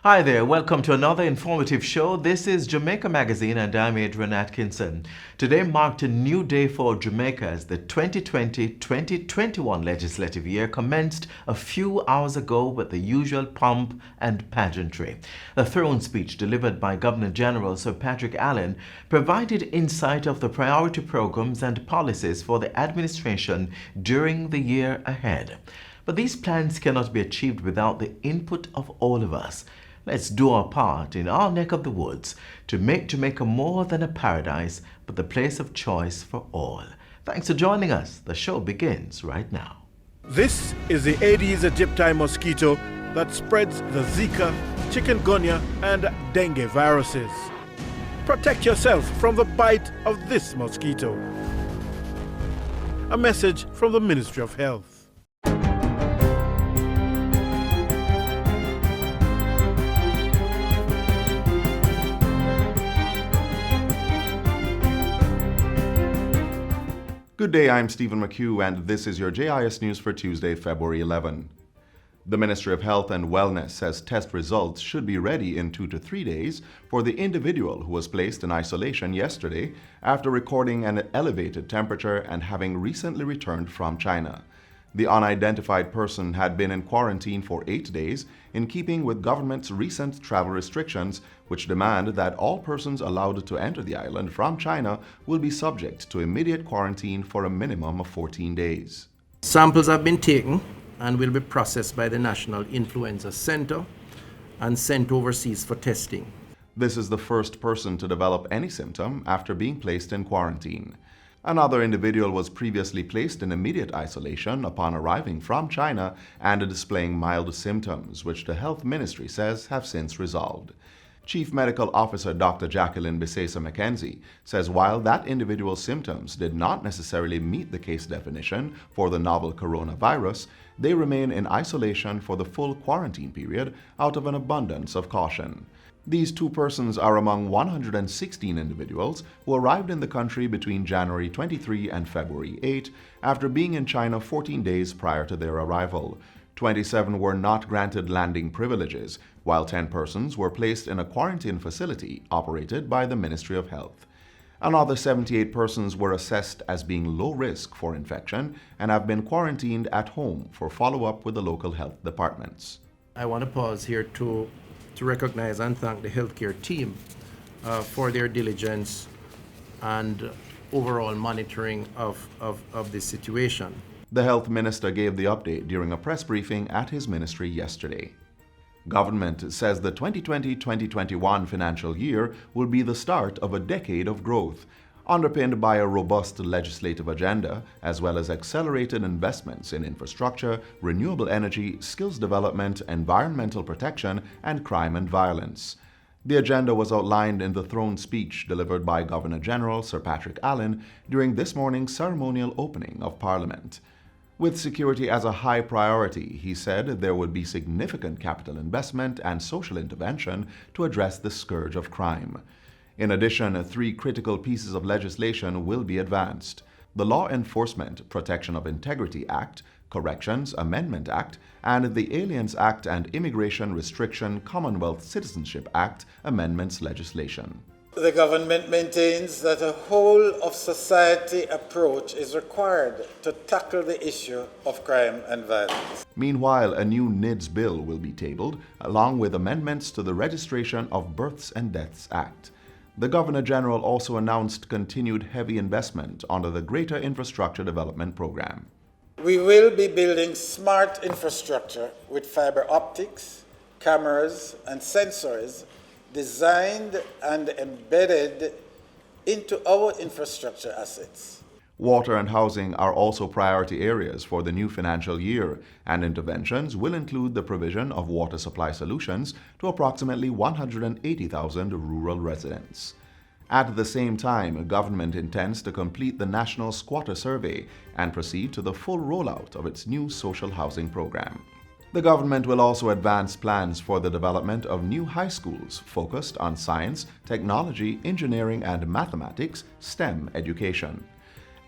Hi there, welcome to another informative show. This is Jamaica Magazine and I'm Adrian Atkinson. Today marked a new day for Jamaica as the 2020-2021 legislative year commenced a few hours ago with the usual pomp and pageantry. The throne speech delivered by Governor General Sir Patrick Allen provided insight of the priority programs and policies for the administration during the year ahead. But these plans cannot be achieved without the input of all of us. Let's do our part in our neck of the woods to make Jamaica more than a paradise, but the place of choice for all. Thanks for joining us. The show begins right now. This is the Aedes aegypti mosquito that spreads the Zika, chikungunya, and dengue viruses. Protect yourself from the bite of this mosquito. A message from the Ministry of Health. Good day, I'm Stephen McHugh, and this is your JIS News for Tuesday, February 11. The Ministry of Health and Wellness says test results should be ready in 2 to 3 days for the individual who was placed in isolation yesterday after recording an elevated temperature and having recently returned from China. The unidentified person had been in quarantine for 8 days, in keeping with government's recent travel restrictions, which demand that all persons allowed to enter the island from China will be subject to immediate quarantine for a minimum of 14 days. Samples have been taken and will be processed by the National Influenza Center and sent overseas for testing. This is the first person to develop any symptom after being placed in quarantine. Another individual was previously placed in immediate isolation upon arriving from China and displaying mild symptoms, which the Health Ministry says have since resolved. Chief Medical Officer Dr. Jacqueline Bisesa McKenzie says while that individual's symptoms did not necessarily meet the case definition for the novel coronavirus, they remain in isolation for the full quarantine period out of an abundance of caution. These two persons are among 116 individuals who arrived in the country between January 23 and February 8 after being in China 14 days prior to their arrival. 27 were not granted landing privileges, while 10 persons were placed in a quarantine facility operated by the Ministry of Health. Another 78 persons were assessed as being low risk for infection and have been quarantined at home for follow-up with the local health departments. I want to pause here to recognize and thank the healthcare team for their diligence and overall monitoring of this situation. The health minister gave the update during a press briefing at his ministry yesterday. Government says the 2020-2021 financial year will be the start of a decade of growth, underpinned by a robust legislative agenda, as well as accelerated investments in infrastructure, renewable energy, skills development, environmental protection, and crime and violence. The agenda was outlined in the throne speech delivered by Governor General Sir Patrick Allen during this morning's ceremonial opening of Parliament. With security as a high priority, he said there would be significant capital investment and social intervention to address the scourge of crime. In addition, 3 critical pieces of legislation will be advanced: the Law Enforcement Protection of Integrity Act, Corrections Amendment Act, and the Aliens Act and Immigration Restriction Commonwealth Citizenship Act amendments legislation. The government maintains that a whole-of-society approach is required to tackle the issue of crime and violence. Meanwhile, a new NIDS bill will be tabled, along with amendments to the Registration of Births and Deaths Act. The Governor General also announced continued heavy investment under the Greater Infrastructure Development Program. We will be building smart infrastructure with fiber optics, cameras, and sensors designed and embedded into our infrastructure assets. Water and housing are also priority areas for the new financial year, and interventions will include the provision of water supply solutions to approximately 180,000 rural residents. At the same time, government intends to complete the National Squatter Survey and proceed to the full rollout of its new social housing program. The government will also advance plans for the development of new high schools focused on science, technology, engineering, and mathematics, STEM education.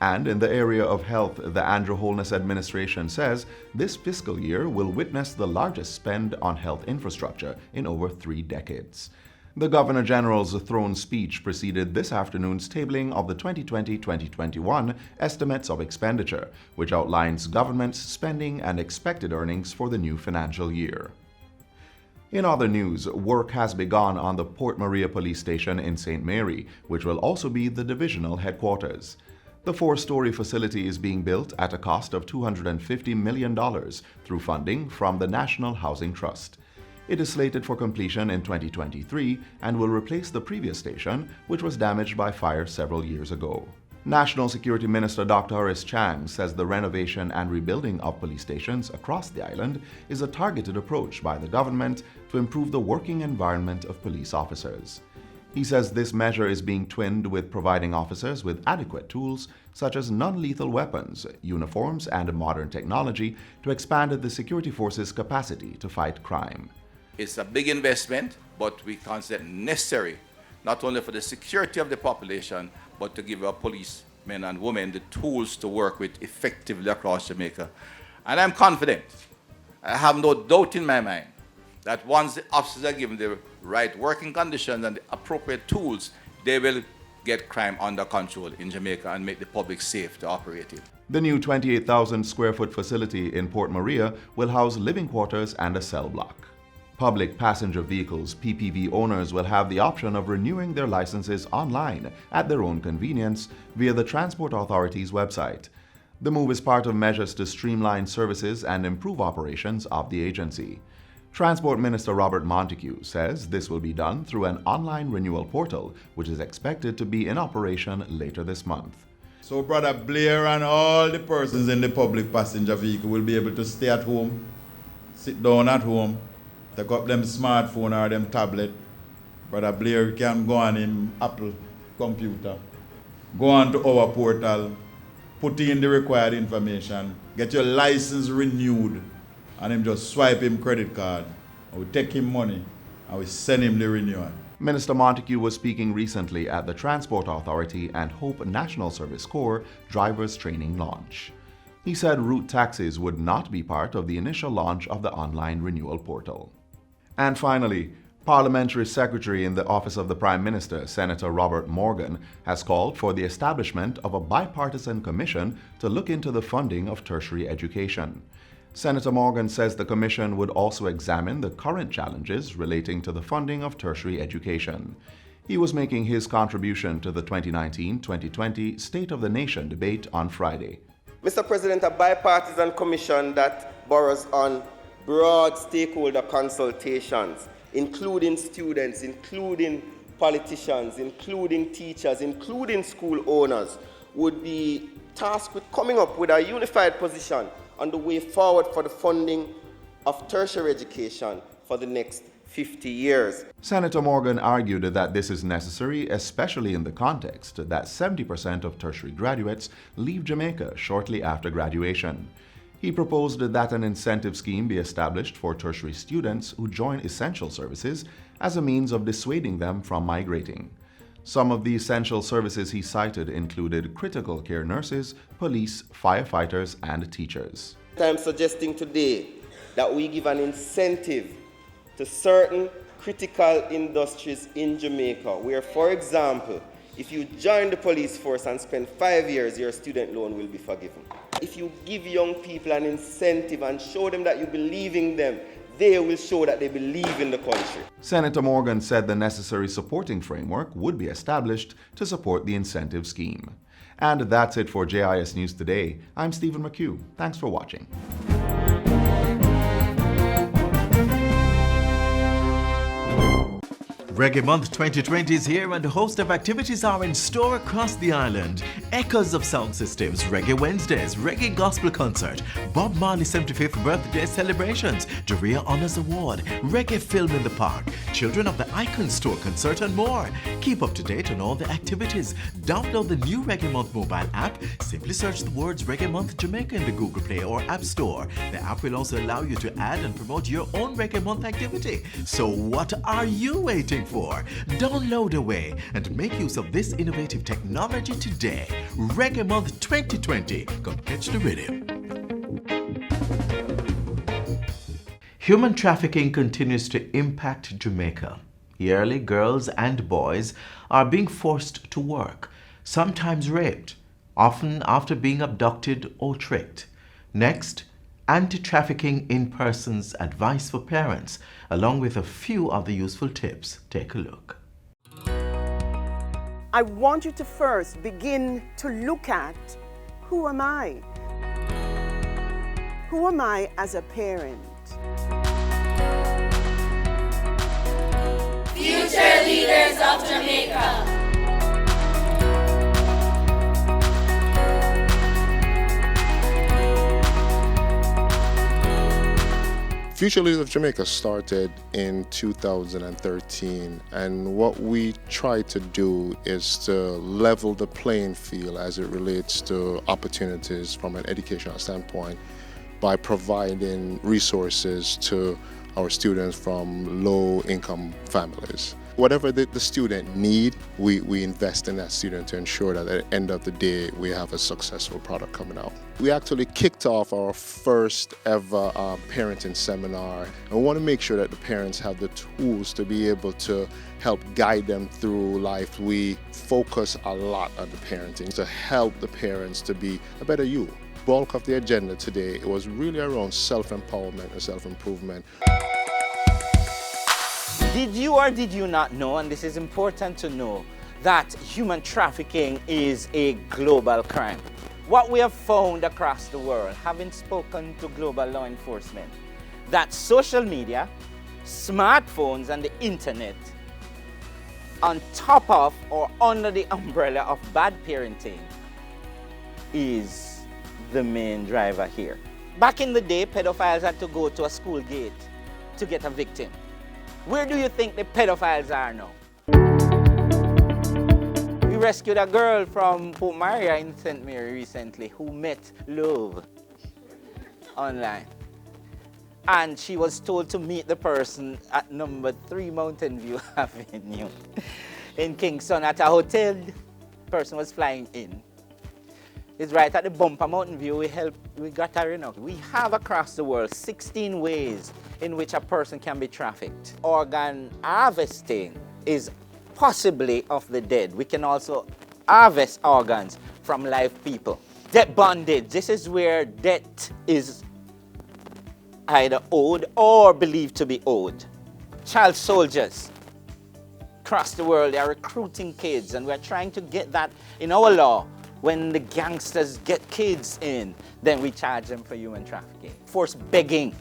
And in the area of health, the Andrew Holness administration says this fiscal year will witness the largest spend on health infrastructure in over 3 decades. The Governor General's throne speech preceded this afternoon's tabling of the 2020-2021 estimates of expenditure, which outlines government's spending and expected earnings for the new financial year. In other news, work has begun on the Port Maria Police Station in St. Mary, which will also be the divisional headquarters. The 4-story facility is being built at a cost of $250 million through funding from the National Housing Trust. It is slated for completion in 2023 and will replace the previous station, which was damaged by fire several years ago. National Security Minister Dr. Horace Chang says the renovation and rebuilding of police stations across the island is a targeted approach by the government to improve the working environment of police officers. He says this measure is being twinned with providing officers with adequate tools such as non-lethal weapons, uniforms, and modern technology to expand the security force's capacity to fight crime. It's a big investment, but we consider it necessary, not only for the security of the population, but to give our policemen and women the tools to work with effectively across Jamaica. And I'm confident, I have no doubt in my mind, that once the officers are given the right working conditions and the appropriate tools, they will get crime under control in Jamaica and make the public safe to operate in. The new 28,000 square foot facility in Port Maria will house living quarters and a cell block. Public passenger vehicles (PPV) owners will have the option of renewing their licenses online at their own convenience via the Transport Authority's website. The move is part of measures to streamline services and improve operations of the agency. Transport Minister Robert Montego says this will be done through an online renewal portal, which is expected to be in operation later this month. So Brother Blair and all the persons in the public passenger vehicle will be able to stay at home, sit down at home, take up them smartphone or them tablet. Brother Blair can go on him Apple computer, go on to our portal, put in the required information, get your license renewed, and him just swipe him credit card, and we take him money, and we send him the renewal. Minister Montego was speaking recently at the Transport Authority and Hope National Service Corps Drivers Training launch. He said route taxis would not be part of the initial launch of the online renewal portal. And finally, Parliamentary Secretary in the Office of the Prime Minister, Senator Robert Morgan, has called for the establishment of a bipartisan commission to look into the funding of tertiary education. Senator Morgan says the commission would also examine the current challenges relating to the funding of tertiary education. He was making his contribution to the 2019-2020 State of the Nation debate on Friday. Mr. President, a bipartisan commission that borrows on broad stakeholder consultations, including students, including politicians, including teachers, including school owners, would be tasked with coming up with a unified position on the way forward for the funding of tertiary education for the next 50 years. Senator Morgan argued that this is necessary, especially in the context that 70% of tertiary graduates leave Jamaica shortly after graduation. He proposed that an incentive scheme be established for tertiary students who join essential services as a means of dissuading them from migrating. Some of the essential services he cited included critical care nurses, police, firefighters, and teachers. I'm suggesting today that we give an incentive to certain critical industries in Jamaica where, for example, if you join the police force and spend 5 years, your student loan will be forgiven. If you give young people an incentive and show them that you believe in them, they will show that they believe in the country. Senator Morgan said the necessary supporting framework would be established to support the incentive scheme. And that's it for JIS News Today. I'm Stephen McHugh. Thanks for watching. Reggae Month 2020 is here and a host of activities are in store across the island. Echoes of sound systems, Reggae Wednesdays, Reggae Gospel Concert, Bob Marley's 75th birthday celebrations, Doria Honours Award, Reggae Film in the Park, Children of the Icon Store Concert and more. Keep up to date on all the activities. Download the new Reggae Month mobile app. Simply search the words Reggae Month Jamaica in the Google Play or App Store. The app will also allow you to add and promote your own Reggae Month activity. So what are you waiting for? before. Download away and make use of this innovative technology today. Reggae Month 2020. Come catch the rhythm. Human trafficking continues to impact Jamaica. Yearly, girls and boys are being forced to work, sometimes raped, often after being abducted or tricked. Next, anti-trafficking in persons advice for parents, along with a few other useful tips. Take a look. I want you to first begin to look at, who am I? Who am I as a parent? Future leaders of Jamaica. Future Leaders of Jamaica started in 2013, and what we try to do is to level the playing field as it relates to opportunities from an educational standpoint by providing resources to our students from low-income families. Whatever the student need, we invest in that student to ensure that at the end of the day, we have a successful product coming out. We actually kicked off our first ever parenting seminar, and we want to make sure that the parents have the tools to be able to help guide them through life. We focus a lot on the parenting to help the parents to be a better you. Bulk of the agenda today, it was really around self-empowerment and self-improvement. Did you or did you not know, and this is important to know, that human trafficking is a global crime? What we have found across the world, having spoken to global law enforcement, that social media, smartphones and the internet, on top of or under the umbrella of bad parenting, is the main driver here. Back in the day, pedophiles had to go to a school gate to get a victim. Where do you think the pedophiles are now? We rescued a girl from Port Maria in St. Mary recently who met love online. And she was told to meet the person at number 3 Mountain View Avenue in Kingston at a hotel. The person was flying in. It's right at the bumper Mountain View. We got her in. We have across the world 16 ways in which a person can be trafficked. Organ harvesting is possibly of the dead. We can also harvest organs from live people. Debt bondage. This is where debt is either owed or believed to be owed. Child soldiers. Across the world, they are recruiting kids, and we're trying to get that in our law. When the gangsters get kids in, then we charge them for human trafficking. Forced begging.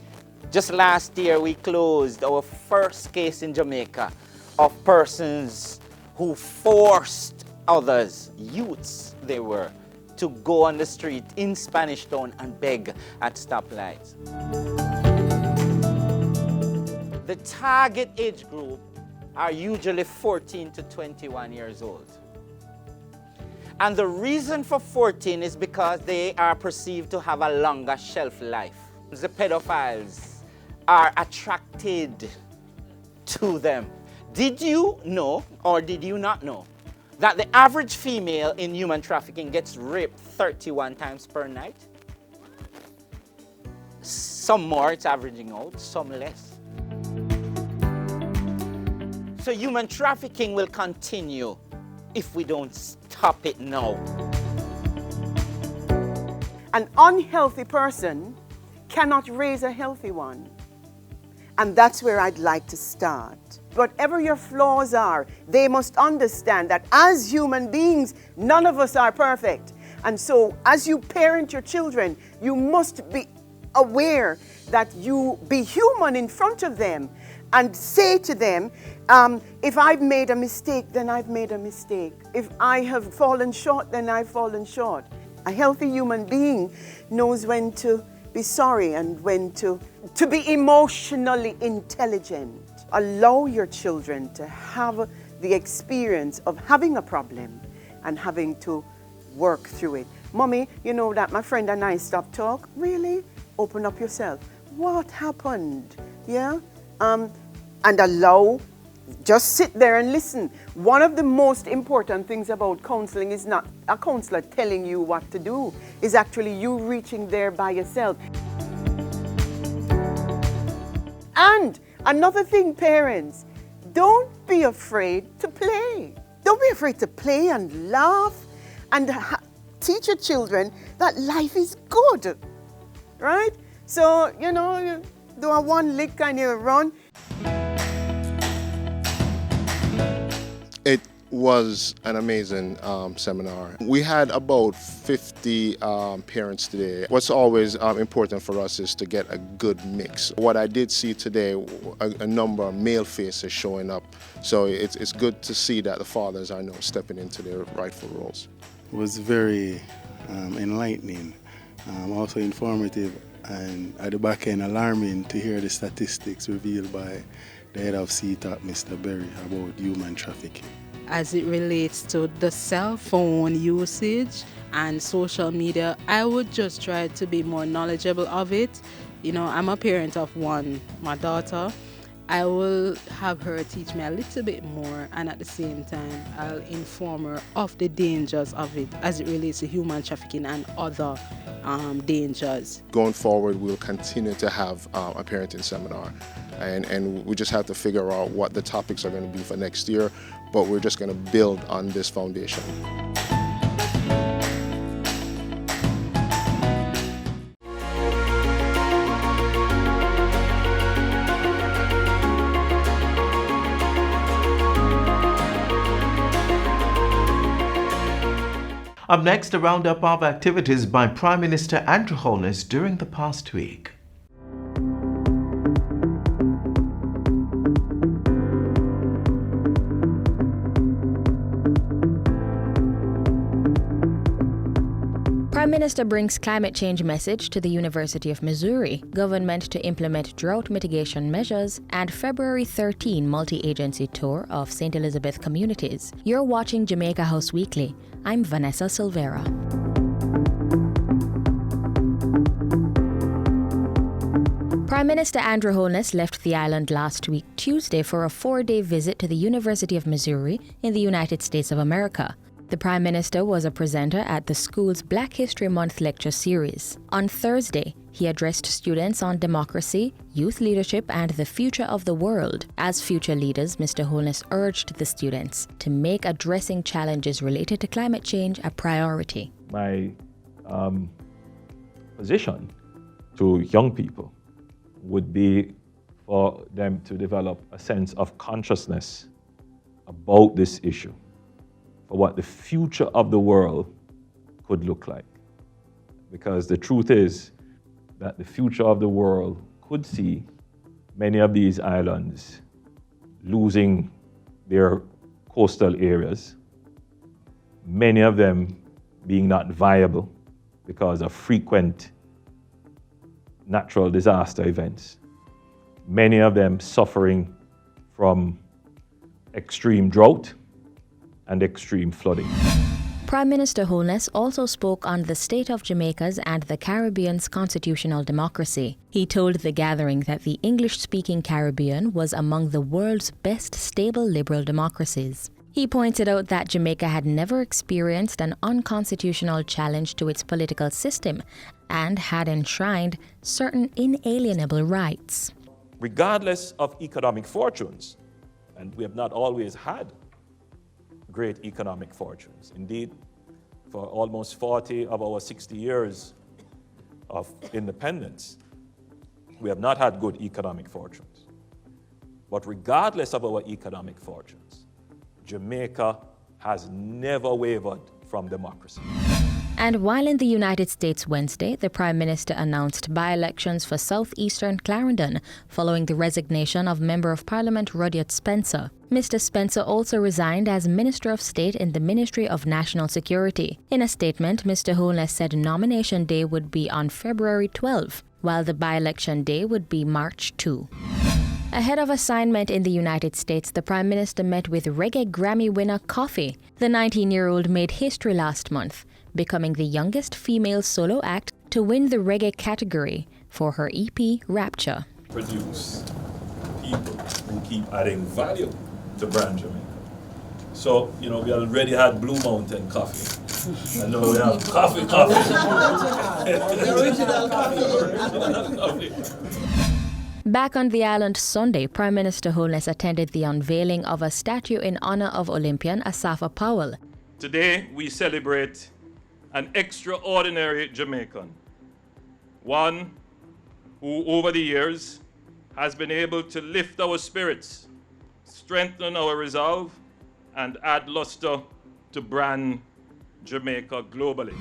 Just last year, we closed our first case in Jamaica of persons who forced others, youths they were, to go on the street in Spanish Town and beg at stoplights. The target age group are usually 14 to 21 years old. And the reason for 14 is because they are perceived to have a longer shelf life. The pedophiles are attracted to them. Did you know, or did you not know, that the average female in human trafficking gets raped 31 times per night? Some more, it's averaging out, some less. So human trafficking will continue if we don't stop it now. An unhealthy person cannot raise a healthy one. And that's where I'd like to start. Whatever your flaws are, they must understand that as human beings, none of us are perfect. And so as you parent your children, you must be aware that you be human in front of them and say to them, if I've made a mistake, then I've made a mistake. If I have fallen short, then I've fallen short. A healthy human being knows when to be sorry and when to be emotionally intelligent. Allow your children to have the experience of having a problem and having to work through it. Mommy, you know that my friend and I stopped talk? Really? Open up yourself. What happened? Yeah? And allow just sit there and listen. One of the most important things about counseling is not a counselor telling you what to do, is actually you reaching there by yourself. And another thing, parents, don't be afraid to play. Don't be afraid to play and laugh and teach your children that life is good, right? So, you know, you do a one lick and you run. It was an amazing seminar. We had about 50 parents today. What's always important for us is to get a good mix. What I did see today, a number of male faces showing up. So it's good to see that the fathers are now stepping into their rightful roles. It was very enlightening, also informative, and at the back end alarming to hear the statistics revealed by the head of CTOP, Mr. Berry, about human trafficking. As it relates to the cell phone usage and social media, I would just try to be more knowledgeable of it. You know, I'm a parent of one, my daughter. I will have her teach me a little bit more, and at the same time, I'll inform her of the dangers of it as it relates to human trafficking and other dangers. Going forward, we'll continue to have a parenting seminar, and we just have to figure out what the topics are going to be for next year, but we're just going to build on this foundation. Up next, a roundup of activities by Prime Minister Andrew Holness during the past week. Prime Minister brings climate change message to the University of Missouri, government to implement drought mitigation measures, and February 13 multi-agency tour of St. Elizabeth communities. You're watching Jamaica House Weekly. I'm Vanessa Silvera. Prime Minister Andrew Holness left the island last week, Tuesday, for a 4-day visit to the University of Missouri in the United States of America. The Prime Minister was a presenter at the school's Black History Month lecture series. On Thursday, he addressed students on democracy, youth leadership, and the future of the world. As future leaders, Mr. Holness urged the students to make addressing challenges related to climate change a priority. My position to young people would be for them to develop a sense of consciousness about this issue, for what the future of the world could look like. Because the truth is that the future of the world could see many of these islands losing their coastal areas, many of them being not viable because of frequent natural disaster events, many of them suffering from extreme drought and extreme flooding. Prime Minister Holness also spoke on the state of Jamaica's and the Caribbean's constitutional democracy. He told the gathering that the English-speaking Caribbean was among the world's best stable liberal democracies. He pointed out that Jamaica had never experienced an unconstitutional challenge to its political system and had enshrined certain inalienable rights. Regardless of economic fortunes, and we have not always had great economic fortunes. Indeed, for almost 40 of our 60 years of independence, we have not had good economic fortunes. But regardless of our economic fortunes, Jamaica has never wavered from democracy. And while in the United States Wednesday, the Prime Minister announced by-elections for southeastern Clarendon following the resignation of Member of Parliament Rudyard Spencer. Mr. Spencer also resigned as Minister of State in the Ministry of National Security. In a statement, Mr. Holness said nomination day would be on February 12, while the by-election day would be March 2. Ahead of assignment in the United States, the Prime Minister met with Reggae Grammy winner Coffee. The 19-year-old made history last month, becoming the youngest female solo act to win the reggae category for her EP Rapture. Produce people who keep adding value to brand Jamaica. So, we already had Blue Mountain coffee. And now we have coffee. The original coffee. Back on the island Sunday, Prime Minister Holness attended the unveiling of a statue in honor of Olympian Asafa Powell. Today, we celebrate an extraordinary Jamaican, one who over the years has been able to lift our spirits, strengthen our resolve, and add luster to brand Jamaica globally.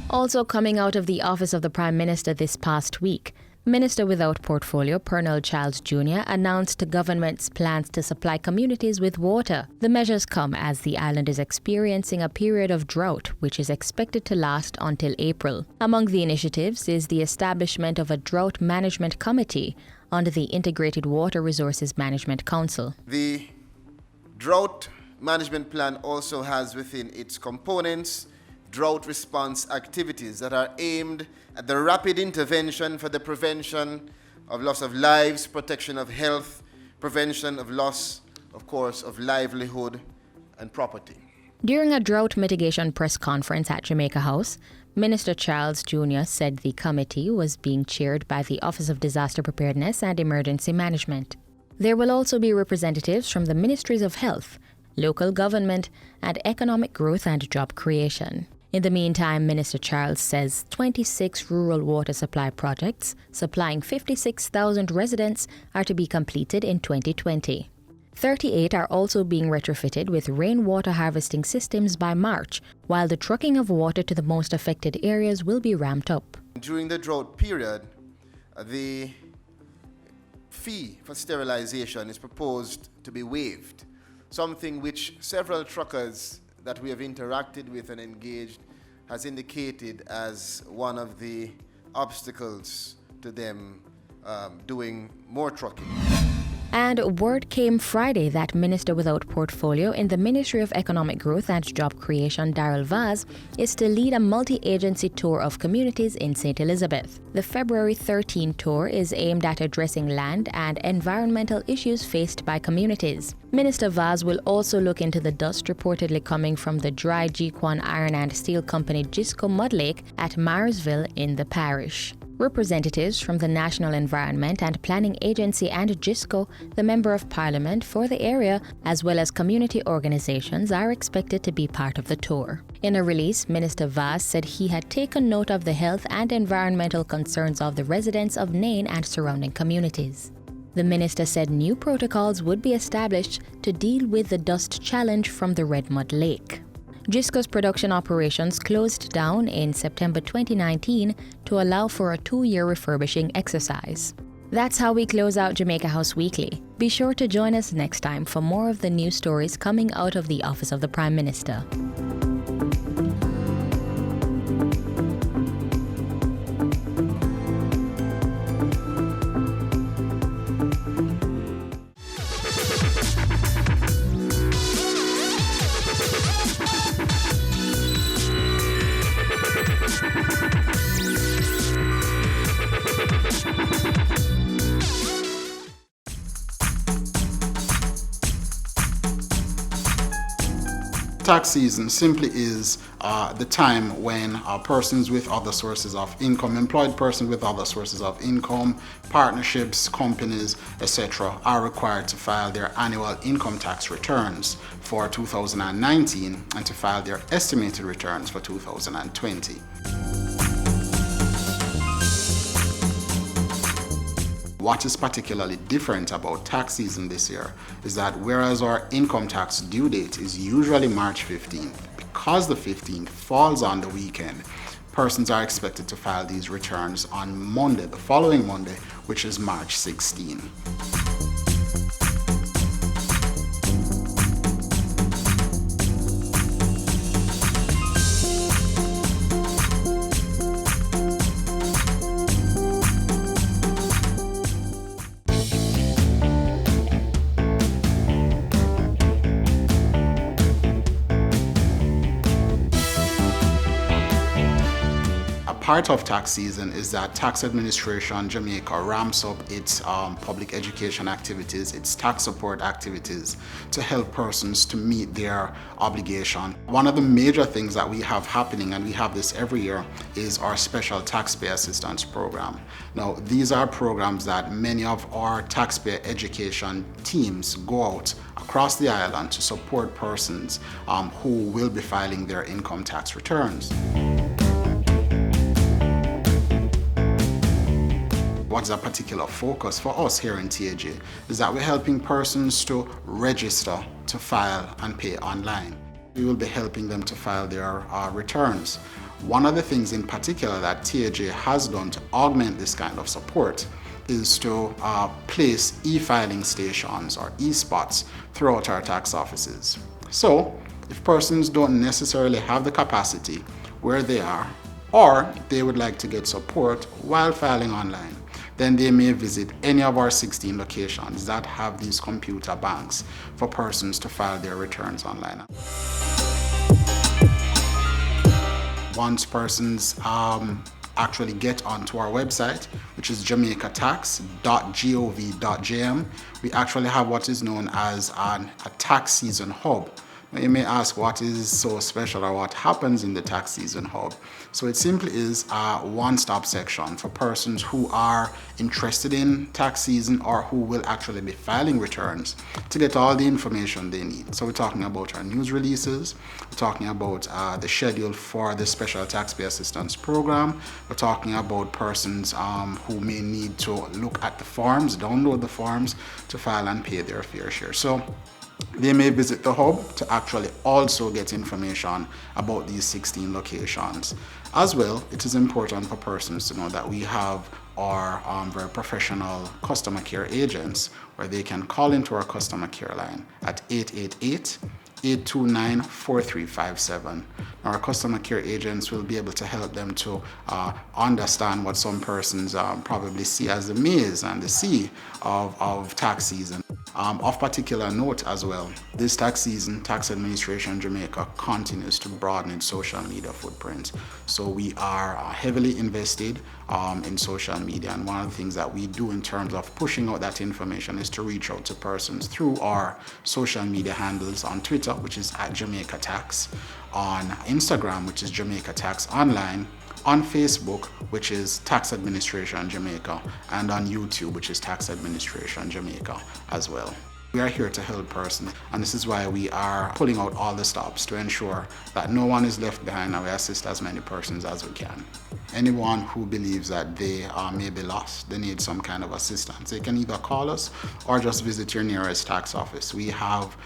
Also coming out of the office of the Prime Minister this past week, Minister without portfolio Pernell Childs Jr. announced the government's plans to supply communities with water. The measures come as the island is experiencing a period of drought, which is expected to last until April. Among the initiatives is the establishment of a drought management committee under the Integrated Water Resources Management Council. The drought management plan also has within its components drought response activities that are aimed at the rapid intervention for the prevention of loss of lives, protection of health, prevention of loss, of course, of livelihood and property. During a drought mitigation press conference at Jamaica House, Minister Childs Jr. said the committee was being chaired by the Office of Disaster Preparedness and Emergency Management. There will also be representatives from the Ministries of Health, Local Government, and Economic Growth and Job Creation. In the meantime, Minister Childs says 26 rural water supply projects supplying 56,000 residents are to be completed in 2020. 38 are also being retrofitted with rainwater harvesting systems by March, while the trucking of water to the most affected areas will be ramped up. During the drought period, the fee for sterilization is proposed to be waived, something which several truckers that we have interacted with and engaged has indicated as one of the obstacles to them doing more trucking. And word came Friday that Minister without portfolio in the Ministry of Economic Growth and Job Creation, Darrell Vaz, is to lead a multi-agency tour of communities in St. Elizabeth. The February 13 tour is aimed at addressing land and environmental issues faced by communities. Minister Vaz will also look into the dust reportedly coming from the dry Gequan Iron and Steel Company Gisco Mud Lake at Marsville in the parish. Representatives from the National Environment and Planning Agency and Gisco, the Member of Parliament for the area, as well as community organizations are expected to be part of the tour. In a release, Minister Vaz said he had taken note of the health and environmental concerns of the residents of Nain and surrounding communities. The minister said new protocols would be established to deal with the dust challenge from the Red Mud Lake. Gisco's production operations closed down in September 2019 to allow for a 2-year refurbishing exercise. That's how we close out Jamaica House Weekly. Be sure to join us next time for more of the news stories coming out of the Office of the Prime Minister. Tax season simply is the time when persons with other sources of income, employed persons with other sources of income, partnerships, companies, etc. are required to file their annual income tax returns for 2019 and to file their estimated returns for 2020. What is particularly different about tax season this year is that whereas our income tax due date is usually March 15th, because the 15th falls on the weekend, persons are expected to file these returns on Monday, the following Monday, which is March 16. part of tax season is that Tax Administration Jamaica ramps up its public education activities, its tax support activities to help persons to meet their obligation. One of the major things that we have happening, and we have this every year, is our special taxpayer assistance program. Now, these are programs that many of our taxpayer education teams go out across the island to support persons who will be filing their income tax returns. What's a particular focus for us here in TAJ is that we're helping persons to register, to file and pay online. We will be helping them to file their returns. One of the things in particular that TAJ has done to augment this kind of support is to place e-filing stations or e-spots throughout our tax offices. So if persons don't necessarily have the capacity where they are, or they would like to get support while filing online, then they may visit any of our 16 locations that have these computer banks for persons to file their returns online. Once persons actually get onto our website, which is jamaicatax.gov.jm, we actually have what is known as a tax season hub. Now, you may ask what is so special or what happens in the tax season hub. So it simply is a one-stop section for persons who are interested in tax season or who will actually be filing returns to get all the information they need. So we're talking about our news releases, we're talking about the schedule for the special taxpayer assistance program, we're talking about persons who may need to look at the forms, download the forms to file and pay their fair share. So they may visit the hub to actually also get information about these 16 locations. As well, it is important for persons to know that we have our very professional customer care agents where they can call into our customer care line at 888-829-4357. Our customer care agents will be able to help them to understand what some persons probably see as the maze and the sea of tax season. Of particular note as well, this tax season, Tax Administration Jamaica continues to broaden its social media footprint. So we are heavily invested in social media, and one of the things that we do in terms of pushing out that information is to reach out to persons through our social media handles on Twitter, which is @JamaicaTax, on Instagram, which is Jamaica Tax Online, on Facebook, which is Tax Administration Jamaica, and on YouTube, which is Tax Administration Jamaica as well. We are here to help persons, and this is why we are pulling out all the stops to ensure that no one is left behind, and we assist as many persons as we can. Anyone who believes that they may be lost, they need some kind of assistance, they can either call us or just visit your nearest tax office. We have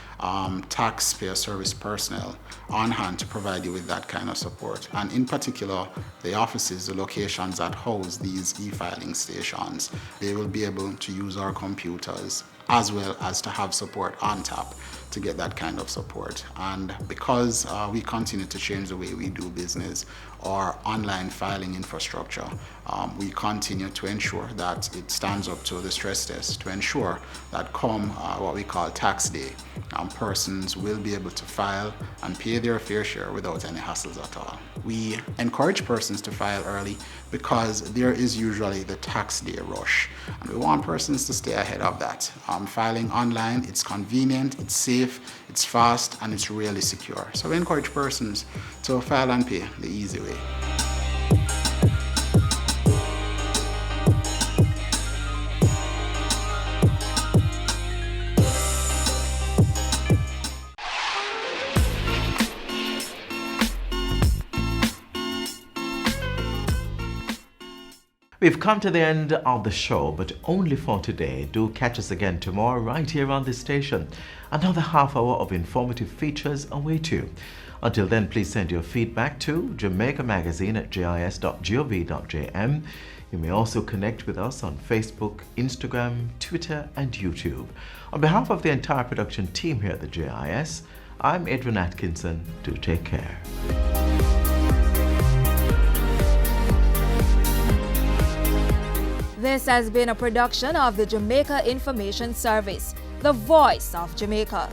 taxpayer service personnel on hand to provide you with that kind of support. And in particular, the offices, the locations that house these e-filing stations, they will be able to use our computers as well as to have support on tap to get that kind of support. And because we continue to change the way we do business, our online filing infrastructure, we continue to ensure that it stands up to the stress test to ensure that come what we call tax day, persons will be able to file and pay their fair share without any hassles at all. We encourage persons to file early because there is usually the tax day rush, and we want persons to stay ahead of that. Filing online, it's convenient, it's safe, it's fast, and it's really secure. So we encourage persons to file and pay the easy way. We've come to the end of the show, but only for today. Do catch us again tomorrow right here on this station. Another half hour of informative features await you. Until then, please send your feedback to Jamaica Magazine at jis.gov.jm. You may also connect with us on Facebook, Instagram, Twitter and YouTube. On behalf of the entire production team here at the JIS, I'm Adrian Atkinson. Do take care. This has been a production of the Jamaica Information Service, the voice of Jamaica.